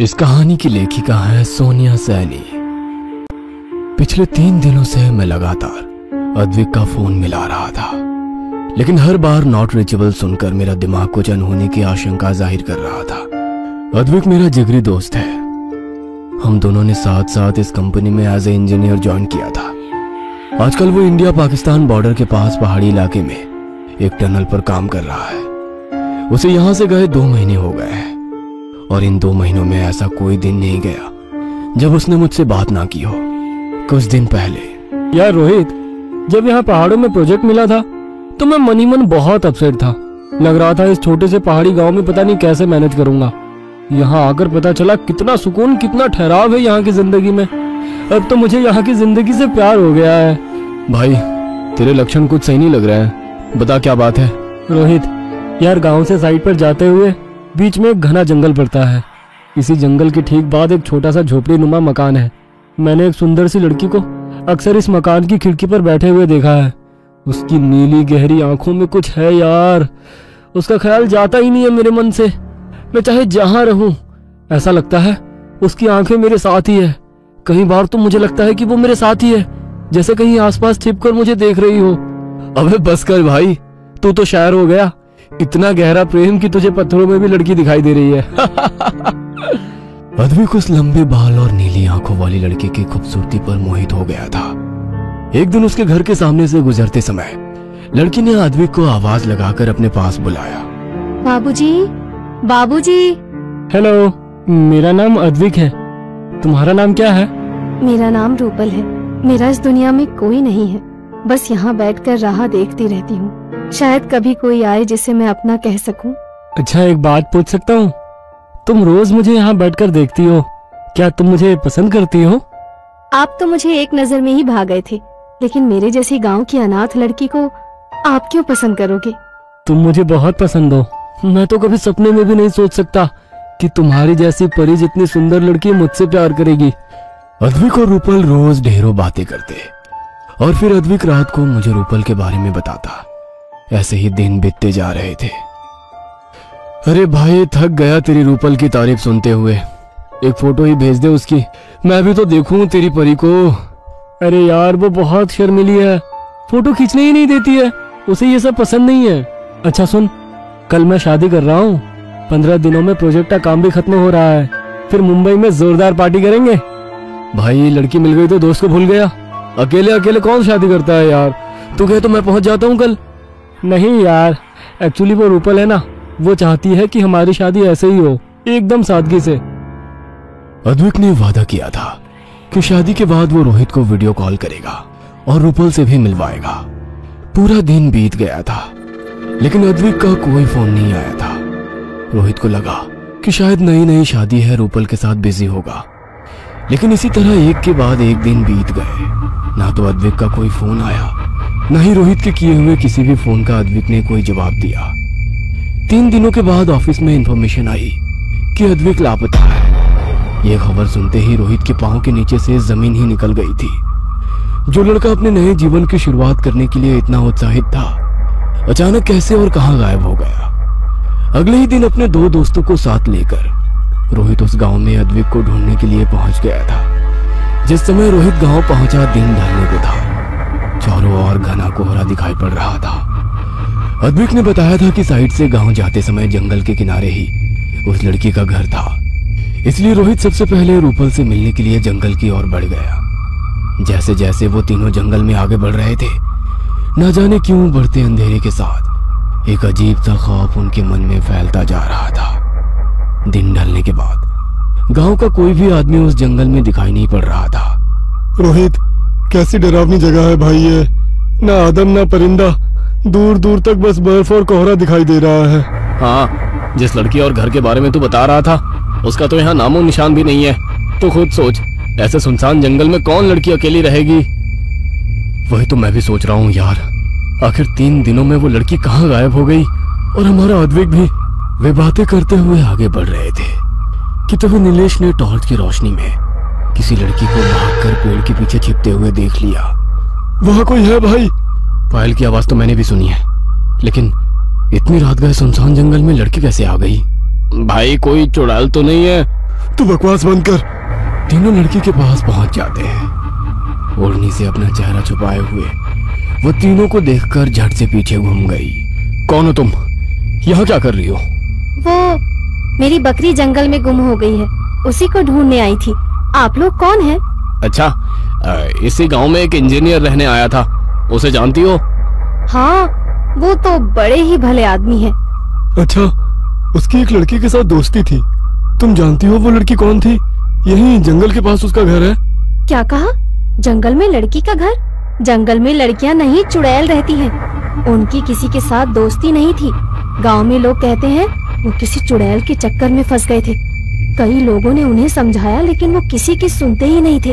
इस कहानी की लेखिका है सोनिया सैनी। पिछले 3 दिनों से मैं लगातार अद्विक का फोन मिला रहा था, लेकिन हर बार नॉट रीचेबल सुनकर मेरा दिमाग कुछ अनहोनी की आशंका जाहिर कर रहा था। अद्विक मेरा जिगरी दोस्त है। हम दोनों ने साथ साथ इस कंपनी में एज ए इंजीनियर ज्वाइन किया था। आजकल वो इंडिया पाकिस्तान बॉर्डर के पास पहाड़ी इलाके में एक टनल पर काम कर रहा है। उसे यहां से गए 2 महीने हो गए हैं और इन 2 महीनों में ऐसा कोई दिन नहीं गया जब उसने मुझसे बात ना की हो। कुछ दिन पहले यार रोहित, जब यहाँ पहाड़ों में प्रोजेक्ट मिला था तो मैं मनी मन बहुत अपसेट था। लग रहा था इस छोटे से पहाड़ी गांव में पता नहीं कैसे मैनेज करूंगा। यहाँ आकर पता चला कितना सुकून, कितना ठहराव है यहाँ की जिंदगी में। अब तो मुझे यहाँ की जिंदगी से प्यार हो गया है। भाई, तेरे लक्षण कुछ सही नहीं लग रहे हैं, बता क्या बात है। रोहित यार, गांव से साइड पर जाते हुए बीच में एक घना जंगल पड़ता है। इसी जंगल के ठीक बाद एक छोटा सा झोपड़ी नुमा मकान है। मैंने एक सुंदर सी लड़की को अक्सर इस मकान की खिड़की पर बैठे हुए देखा है। उसकी नीली गहरी आंखों में कुछ है यार, उसका ख्याल जाता ही नहीं है मेरे मन से। मैं चाहे जहां रहूं ऐसा लगता है उसकी आंखें मेरे साथ ही है। कई बार तो मुझे लगता है कि वो मेरे साथ ही है, जैसे कहीं आसपास छिपकर मुझे देख रही हो। अबे बस कर भाई, तू तो शायर हो गया। इतना गहरा प्रेम कि तुझे पत्थरों में भी लड़की दिखाई दे रही है। अद्विक उस लंबे बाल और नीली आंखों वाली लड़की की खूबसूरती पर मोहित हो गया था। एक दिन उसके घर के सामने से गुजरते समय लड़की ने अद्विक को आवाज लगाकर अपने पास बुलाया। बाबूजी, बाबूजी। हेलो, मेरा नाम अद्विक है। तुम्हारा नाम क्या है? मेरा नाम रूपल है। मेरा इस दुनिया में कोई नहीं है, बस यहाँ बैठकर राह देखती रहती हूँ। शायद कभी कोई आए जिसे मैं अपना कह सकूं। अच्छा, एक बात पूछ सकता हूँ? तुम रोज मुझे यहाँ बैठकर देखती हो, क्या तुम मुझे पसंद करती हो? आप तो मुझे एक नजर में ही भाग गए थे, लेकिन मेरे जैसी गांव की अनाथ लड़की को आप क्यों पसंद करोगे? तुम मुझे बहुत पसंद हो। मैं तो कभी सपने में भी नहीं सोच सकता कि तुम्हारी जैसी परी जितनी सुंदर लड़की मुझसे प्यार करेगी। अद्विक और रूपल रोज ढेरों बातें करते और फिर अद्विक रात को मुझे रूपल के बारे में बताता। ऐसे ही दिन बीतते जा रहे थे। अरे भाई, थक गया तेरी रूपल की तारीफ सुनते हुए। एक फोटो ही भेज दे उसकी, मैं भी तो देखूं तेरी परी को। अरे यार, वो बहुत शर्मीली है, फोटो खींचने ही नहीं देती है। उसे ये सब पसंद नहीं है। अच्छा सुन, कल मैं शादी कर रहा हूँ। 15 दिनों में प्रोजेक्ट का काम भी खत्म हो रहा है। फिर मुंबई में जोरदार पार्टी करेंगे। भाई, लड़की मिल गई तो दोस्त को भूल गया। अकेले अकेले कौन शादी करता है यार। तू कहे तो मैं पहुंच जाता हूँ कल। नहीं यार, एक्चुअली वो रूपल है ना, वो चाहती है कि हमारी शादी ऐसे ही हो, एकदम सादगी से। अद्विक ने वादा किया था कि शादी के बाद वो रोहित को वीडियो कॉल करेगा और रूपल से भी मिलवाएगा। पूरा दिन बीत गया था, लेकिन अद्विक का कोई फोन नहीं आया था। रोहित को लगा कि शायद नई नई शादी है, रूपल के साथ बिजी होगा। लेकिन इसी तरह एक के बाद एक दिन बीत गए। ना तो अद्विक का कोई फोन आया, न ही रोहित के किए हुए किसी भी फोन का अद्विक ने कोई जवाब दिया। 3 दिनों के बाद ऑफिस में इंफॉर्मेशन आई कि अद्विक लापता है। यह खबर सुनते ही रोहित के पांव के नीचे से जमीन ही निकल गई थी। जो लड़का अपने नए जीवन की शुरुआत करने के लिए इतना उत्साहित था, अचानक कैसे और कहां गायब हो गया। अगले ही दिन अपने 2 दोस्तों को साथ लेकर रोहित उस गांव में अद्विक को ढूंढने के लिए पहुंच गया था। जिस समय रोहित गांव पहुंचा, दिन ढलने को था। चारों ओर घना कोहरा दिखाई पड़ रहा था। अद्विक ने बताया था कि साइड से गांव जाते समय जंगल के किनारे ही उस लड़की का घर था। इसलिए रोहित सबसे पहले रूपल से मिलने के लिए जंगल की ओर बढ़ गया। जैसे जैसे वो तीनों जंगल में आगे बढ़ रहे थे, न जाने क्यों बढ़ते अंधेरे के साथ एक अजीब सा खौफ उनके मन में फैलता जा रहा था। दिन ढलने के बाद गांव का कोई भी आदमी उस जंगल में दिखाई नहीं पड़ रहा था। रोहित, कैसी डरावनी जगह है भाई ये। ना आदम ना परिंदा, दूर दूर तक बस बर्फ और कोहरा दिखाई दे रहा है। हाँ, जिस लड़की और घर के बारे में तू बता रहा था, उसका तो यहाँ नामो निशान भी नहीं है। तो खुद सोच, ऐसे सुनसान जंगल में कौन लड़की अकेली रहेगी। वही तो मैं भी सोच रहा हूँ यार। आखिर 3 दिनों में वो लड़की कहाँ गायब हो गई और हमारा अद्विक भी। वे बातें करते हुए आगे बढ़ रहे थे कि तभी नीलेश ने टॉर्च की रोशनी में किसी लड़की को भागकर पेड़ के पीछे छिपते हुए देख लिया। वहाँ कोई है भाई? पायल की आवाज तो मैंने भी सुनी है, लेकिन इतनी रात गए सुनसान जंगल में लड़की कैसे आ गई? भाई, कोई चुड़ैल तो नहीं है? तू बकवास बंद कर। तीनों लड़की के पास पहुंच जाते हैं। ओढ़नी से अपना चेहरा छुपाए हुए वो तीनों को देखकर झट से पीछे घूम गई। कौन हो तुम? यहाँ क्या कर रही हो? वो मेरी बकरी जंगल में गुम हो गई है, उसी को ढूंढने आई थी। आप लोग कौन हैं? अच्छा, इसी गांव में एक इंजीनियर रहने आया था, उसे जानती हो? हाँ, वो तो बड़े ही भले आदमी हैं। अच्छा, उसकी एक लड़की के साथ दोस्ती थी। तुम जानती हो वो लड़की कौन थी? यही जंगल के पास उसका घर है। क्या कहा? जंगल में लड़की का घर? जंगल में लड़कियां नहीं चुड़ैल रहती हैं। उनकी किसी के साथ दोस्ती नहीं थी। गांव में लोग कहते हैं वो किसी चुड़ैल के चक्कर में फंस गए थे। कई लोगों ने उन्हें समझाया लेकिन वो किसी की सुनते ही नहीं थे।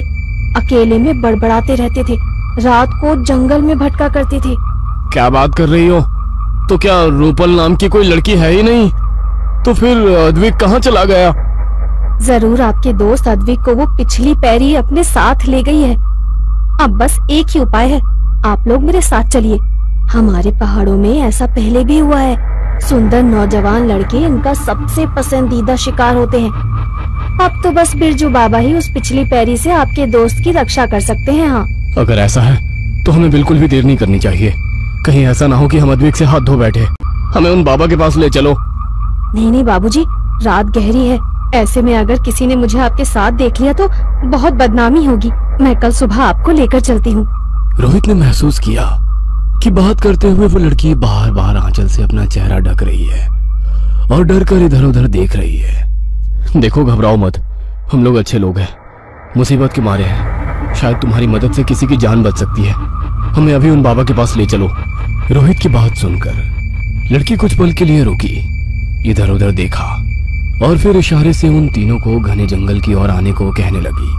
अकेले में बड़बड़ाते रहते थे, रात को जंगल में भटका करते थे। क्या बात कर रही हो? तो क्या रूपल नाम की कोई लड़की है ही नहीं? तो फिर अद्विक कहाँ चला गया? जरूर आपके दोस्त अद्विक को वो पिछली पैरी अपने साथ ले गई है। अब बस एक ही उपाय है, आप लोग मेरे साथ चलिए। हमारे पहाड़ों में ऐसा पहले भी हुआ है। सुंदर नौजवान लड़के इनका सबसे पसंदीदा शिकार होते हैं। अब तो बस बिरजू बाबा ही उस पिछली पैरी से आपके दोस्त की रक्षा कर सकते हैं। हाँ, अगर ऐसा है तो हमें बिल्कुल भी देर नहीं करनी चाहिए। कहीं ऐसा ना हो कि हम अद्विक से हाथ धो बैठे। हमें उन बाबा के पास ले चलो। नहीं नहीं बाबूजी, रात गहरी है। ऐसे में अगर किसी ने मुझे आपके साथ देख लिया तो बहुत बदनामी होगी। मैं कल सुबह आपको लेकर चलती हूँ। रोहित ने महसूस किया कि बात करते हुए वो लड़की बार बार आंचल से अपना चेहरा ढक रही है और डर कर इधर उधर देख रही है। देखो, घबराओ मत, हम लोग अच्छे लोग हैं, मुसीबत के मारे हैं। शायद तुम्हारी मदद से किसी की जान बच सकती है। हमें अभी उन बाबा के पास ले चलो। रोहित की बात सुनकर लड़की कुछ पल के लिए रुकी, इधर उधर देखा और फिर इशारे से उन तीनों को घने जंगल की ओर आने को कहने लगी।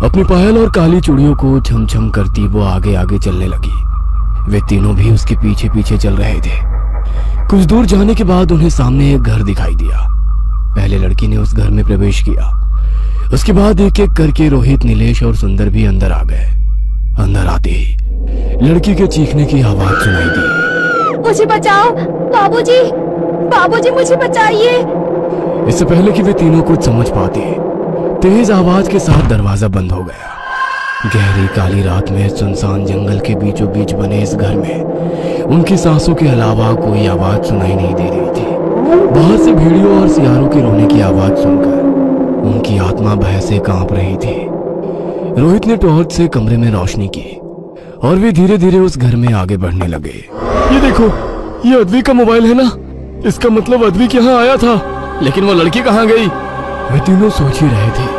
अपनी पायल और काली चूड़ियों को छम छम करती वो आगे आगे चलने लगी। वे तीनों भी उसके पीछे पीछे चल रहे थे। कुछ दूर जाने के बाद उन्हें सामने एक घर दिखाई दिया। पहले लड़की ने उस घर में प्रवेश किया, उसके बाद एक एक करके रोहित, नीलेश और सुंदर भी अंदर आ गए। अंदर आते ही लड़की के चीखने की आवाज सुनाई दी। मुझे बचाओ बाबूजी, बाबूजी मुझे बचाइए। इससे पहले कि वे तीनों कुछ समझ पाते, तेज आवाज के साथ दरवाजा बंद हो गया। गहरी काली रात में सुनसान जंगल के बीचों बीच बने इस घर में उनकी सांसों के अलावा कोई आवाज सुनाई नहीं दे रही थी। बाहर से भेड़ियों और सियारों के रोने की आवाज सुनकर उनकी आत्मा भय से कांप रही थी। रोहित ने टॉर्च से कमरे में रोशनी की और वे धीरे धीरे उस घर में आगे बढ़ने लगे। ये देखो, ये अद्विक का मोबाइल है ना? इसका मतलब अद्विक यहाँ आया था। लेकिन वो लड़की कहाँ गई? वे तीनों सोच ही रहे थे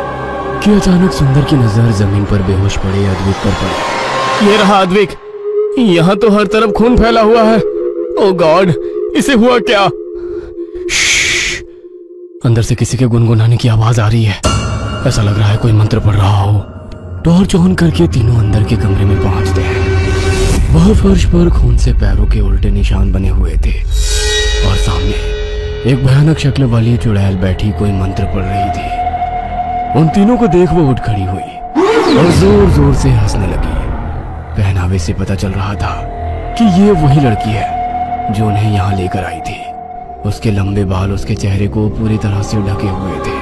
कि अचानक सुंदर की नजर जमीन पर बेहोश पड़े अद्विक पर पड़ी। ये रहा अद्विक। यहाँ तो हर तरफ खून फैला हुआ है। ओ गॉड, इसे हुआ क्या? अंदर से किसी के गुनगुनाने की आवाज आ रही है। ऐसा लग रहा है कोई मंत्र पढ़ रहा हो। टॉर्च ऑन करके तीनों अंदर के कमरे में पहुंचते हैं। वह फर्श पर खून से पैरों के उल्टे निशान बने हुए थे और सामने एक भयानक शक्ल वाली चुड़ैल बैठी कोई मंत्र पढ़ रही थी। उन तीनों को देख वो उठ खड़ी हुई और जोर जोर से हंसने लगी। पहनावे से पता चल रहा था कि ये वही लड़की है जो उन्हें यहाँ लेकर आई थी। उसके लंबे बाल उसके चेहरे को पूरी तरह से ढके हुए थे।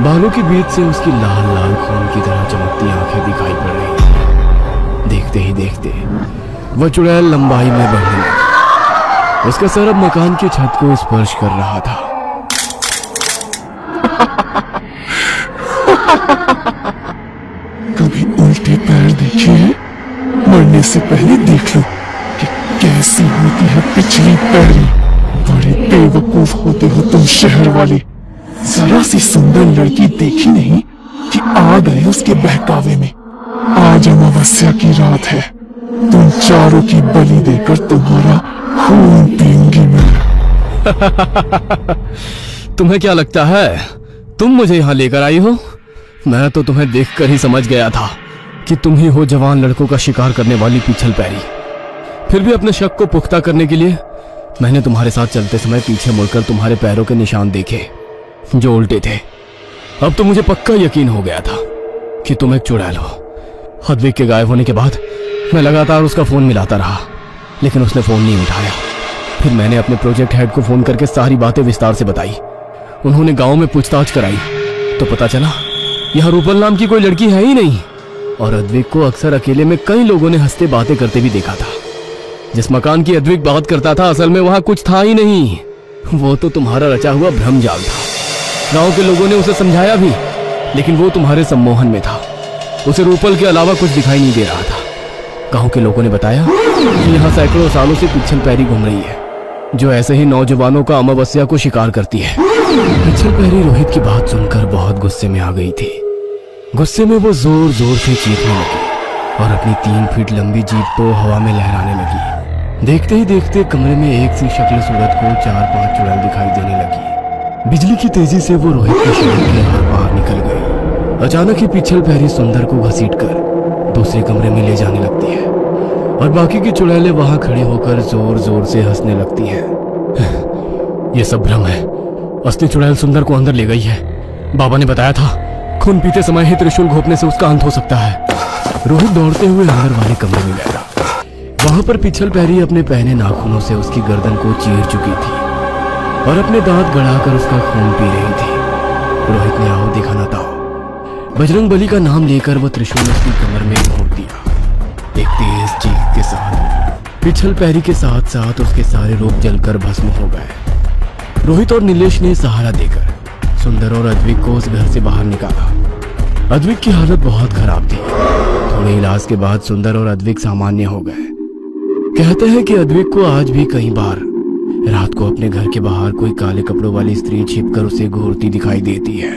बालों के बीच से उसकी लाल लाल खून की तरह चमकती आंखें दिखाई पड़ रही थी। देखते ही देखते वह चुड़ैल लंबाई में बढ़ने लगी। उसका सर अब मकान की छत को स्पर्श कर रहा था। कभी उल्टे पैर देखे हैं? मरने से पहले देख लो कि कैसी होती है पिछली पैरी। बड़े बेवकूफ होते हो तुम शहर वाले। जरा सी सुंदर लड़की देखी नहीं कि आ गए उसके बहकावे में। आज अमावस्या की रात है, तुम चारों की बलि देकर तुम्हारा खून पीऊंगी मैं। तुम्हें क्या लगता है तुम मुझे यहाँ लेकर आई हो? मैं तो तुम्हें देखकर ही समझ गया था कि तुम ही हो जवान लड़कों का शिकार करने वाली पिछल पैरी। फिर भी अपने शक को पुख्ता करने के लिए मैंने तुम्हारे साथ चलते समय पीछे मुड़कर तुम्हारे पैरों के निशान देखे जो उल्टे थे। अब तो मुझे पक्का यकीन हो गया था कि तुम एक चुड़ैल हो। अद्विक के गायब होने के बाद मैं लगातार उसका फोन मिलाता रहा, लेकिन उसने फोन नहीं उठाया। फिर मैंने अपने प्रोजेक्ट हेड को फोन करके सारी बातें विस्तार से बताई। उन्होंने गांव में पूछताछ कराई तो पता चला यहाँ रूपल नाम की कोई लड़की है ही नहीं। और अद्विक को अक्सर अकेले में कई लोगों ने हंसते बातें करते भी देखा था। जिस मकान की अद्विक बात करता था असल में वहां कुछ था ही नहीं, वो तो तुम्हारा रचा हुआ भ्रम जाल था। गांव के लोगों ने उसे समझाया भी, लेकिन वो तुम्हारे सम्मोहन में था। उसे रूपल के अलावा कुछ दिखाई नहीं दे रहा था। गांव के लोगों ने बताया कि यहाँ सैकड़ों सालों से पिछल पैरी घूम रही है, जो ऐसे ही नौजवानों का अमावस्या को शिकार करती है। पिछल पैरी रोहित की बात सुनकर बहुत गुस्से में आ गई थी। गुस्से में वो जोर जोर से चीखने लगी और अपनी 3 फीट लंबी जीभ को हवा में लहराने लगी। देखते ही देखते कमरे में एक सी शक्ल सूरत को 4-5 चुड़ैल दिखाई देने लगी। बिजली की तेजी से वो रोहित के शरीर के हर पार निकल गई। अचानक ही पिछल पैरी सुंदर को घसीटकर दूसरे कमरे में ले जाने लगती है और बाकी की चुड़ैलें वहां खड़ी होकर जोर जोर से हंसने लगती हैं। ये सब भ्रम है। असली चुड़ैल सुंदर को अंदर ले गई है। बाबा ने बताया था खून पीते समय ही त्रिशूल घोंपने से उसका अंत हो सकता है। रोहित दौड़ते हुए अंदर वाले कमरे में गया। वहां पर पिछल पैरी अपने पहने नाखूनों से उसकी गर्दन को चीर चुकी थी और अपने दांत गड़ाकर उसका खून पी रही थी। रोहित ने आओ देखा ना ताओ बजरंग बली का नाम लेकर वो त्रिशूल उसकी कमर में घोंप दिया। एक तेज चीख के साथ पिछल पैरी के साथ साथ उसके सारे रूप जलकर भस्म हो गए। रोहित और नीलेश ने सहारा देकर सुंदर और अद्विक को उस घर से बाहर निकाला। अद्विक की हालत बहुत खराब थी। थोड़े इलाज के बाद सुंदर और अद्विक सामान्य हो गए। कहते हैं कि अद्विक को आज भी कई बार रात को अपने घर के बाहर कोई काले कपड़ों वाली स्त्री छिपकर उसे घूरती दिखाई देती है।